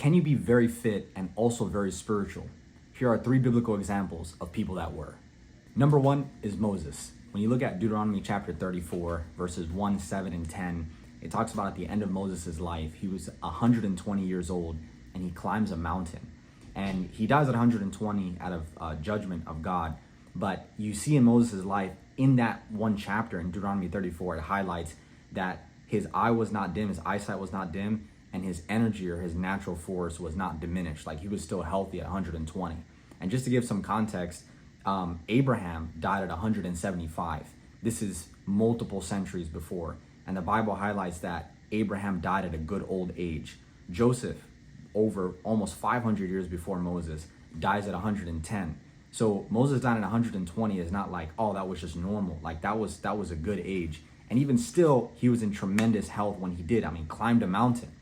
Can you be very fit and also very spiritual? Here are 3 biblical examples of people that were. Number 1 is Moses. When you look at Deuteronomy chapter 34, verses 1, 7, and 10, it talks about at the end of Moses' life, he was 120 years old and he climbs a mountain. And he dies at 120 out of judgment of God. But you see in Moses' life, in that one chapter in Deuteronomy 34, it highlights that his eye was not dim, his eyesight was not dim, and his energy or his natural force was not diminished. Like, he was still healthy at 120. And just to give some context, Abraham died at 175. This is multiple centuries before. And the Bible highlights that Abraham died at a good old age. Joseph, over almost 500 years before Moses, dies at 110. So Moses dying at 120 is not like, oh, that was just normal. Like, that was a good age. And even still, he was in tremendous health when he did. I mean, climbed a mountain.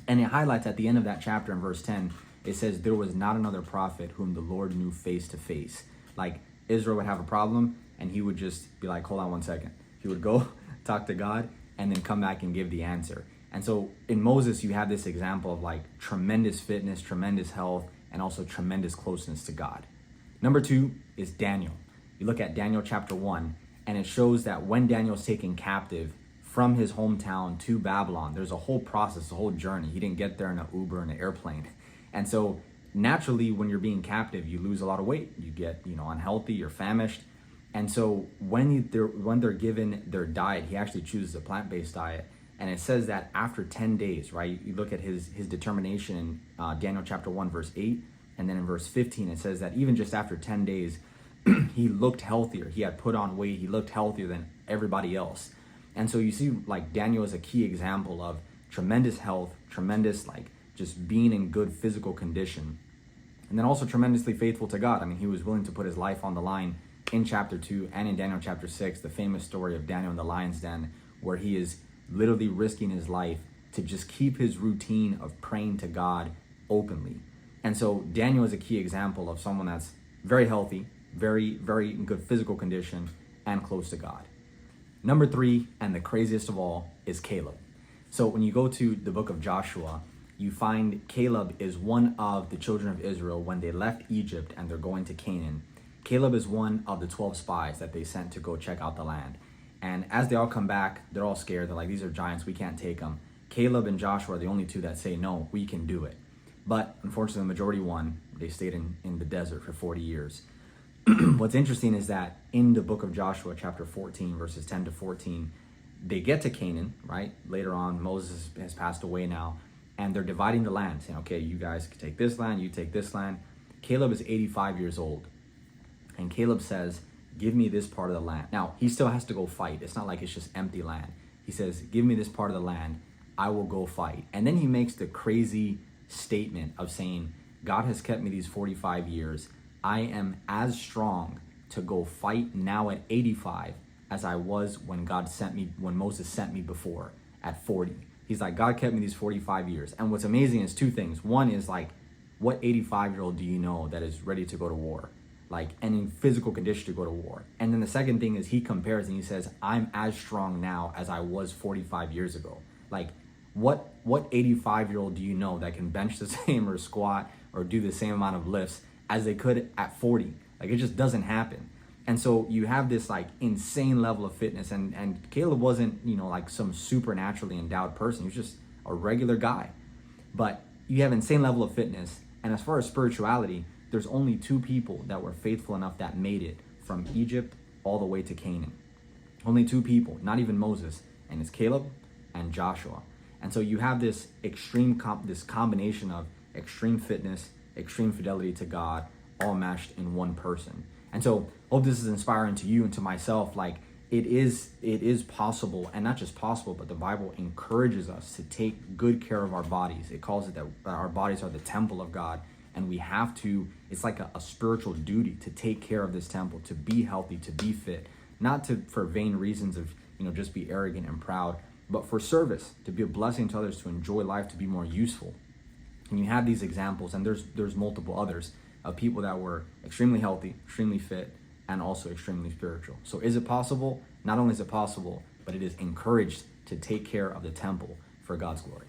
And it highlights at the end of that chapter in verse 10, it says, there was not another prophet whom the Lord knew face to face. Like, Israel would have a problem and he would just be like, hold on one second. He would go talk to God and then come back and give the answer. And so in Moses, you have this example of like tremendous fitness, tremendous health, and also tremendous closeness to God. Number 2 is Daniel. You look at Daniel chapter 1, and it shows that when Daniel's taken captive from his hometown to Babylon, there's a whole process, a whole journey. He didn't get there in an Uber, in an airplane. And so naturally, when you're being captive, you lose a lot of weight. You get, unhealthy, you're famished. And so when they're given their diet, he actually chooses a plant-based diet. And it says that after 10 days, right, you look at his determination in Daniel chapter 1, verse 8, and then in verse 15, it says that even just after 10 days, he looked healthier. He had put on weight. He looked healthier than everybody else. And so you see, like, Daniel is a key example of tremendous health, tremendous, like, just being in good physical condition. And then also tremendously faithful to God. I mean, he was willing to put his life on the line in chapter 2 and in Daniel chapter 6, the famous story of Daniel in the lion's den, where he is literally risking his life to just keep his routine of praying to God openly. And so Daniel is a key example of someone that's very healthy, very, very in good physical condition, and close to God. Number 3, and the craziest of all, is Caleb. So when you go to the book of Joshua, you find Caleb is one of the children of Israel when they left Egypt and they're going to Canaan. Caleb is one of the 12 spies that they sent to go check out the land. And as they all come back, they're all scared. They're like, these are giants, we can't take them. Caleb and Joshua are the only 2 that say, no, we can do it. But unfortunately, the majority won. They stayed in the desert for 40 years. What's interesting is that in the book of Joshua, chapter 14, verses 10 to 14, they get to Canaan, right? Later on, Moses has passed away now, and they're dividing the land, saying, okay, you guys can take this land, you take this land. Caleb is 85 years old. And Caleb says, give me this part of the land. Now, he still has to go fight. It's not like it's just empty land. He says, give me this part of the land. I will go fight. And then he makes the crazy statement of saying, God has kept me these 45 years. I am as strong to go fight now at 85 as I was when Moses sent me before at 40. He's like, God kept me these 45 years. And what's amazing is 2 things. One is like, what 85-year-old do you know that is ready to go to war? Like, and in physical condition to go to war. And then the second thing is he compares and he says, I'm as strong now as I was 45 years ago. Like, what 85-year-old do you know that can bench the same or squat or do the same amount of lifts as they could at 40? Like, it just doesn't happen. And so you have this like insane level of fitness, and Caleb wasn't, like some supernaturally endowed person. He was just a regular guy. But you have insane level of fitness. And as far as spirituality, there's only 2 people that were faithful enough that made it from Egypt all the way to Canaan. Only 2 people, not even Moses, and it's Caleb and Joshua. And so you have this this combination of extreme fitness, extreme fidelity to God, all meshed in one person. And so hope this is inspiring to you and to myself. Like, it is possible, and not just possible, but the Bible encourages us to take good care of our bodies. It calls it that our bodies are the temple of God. And we have to, it's like a spiritual duty to take care of this temple, to be healthy, to be fit, not for vain reasons of, just be arrogant and proud, but for service, to be a blessing to others, to enjoy life, to be more useful. And you have these examples, and there's multiple others of people that were extremely healthy, extremely fit, and also extremely spiritual. So is it possible? Not only is it possible, but it is encouraged to take care of the temple for God's glory.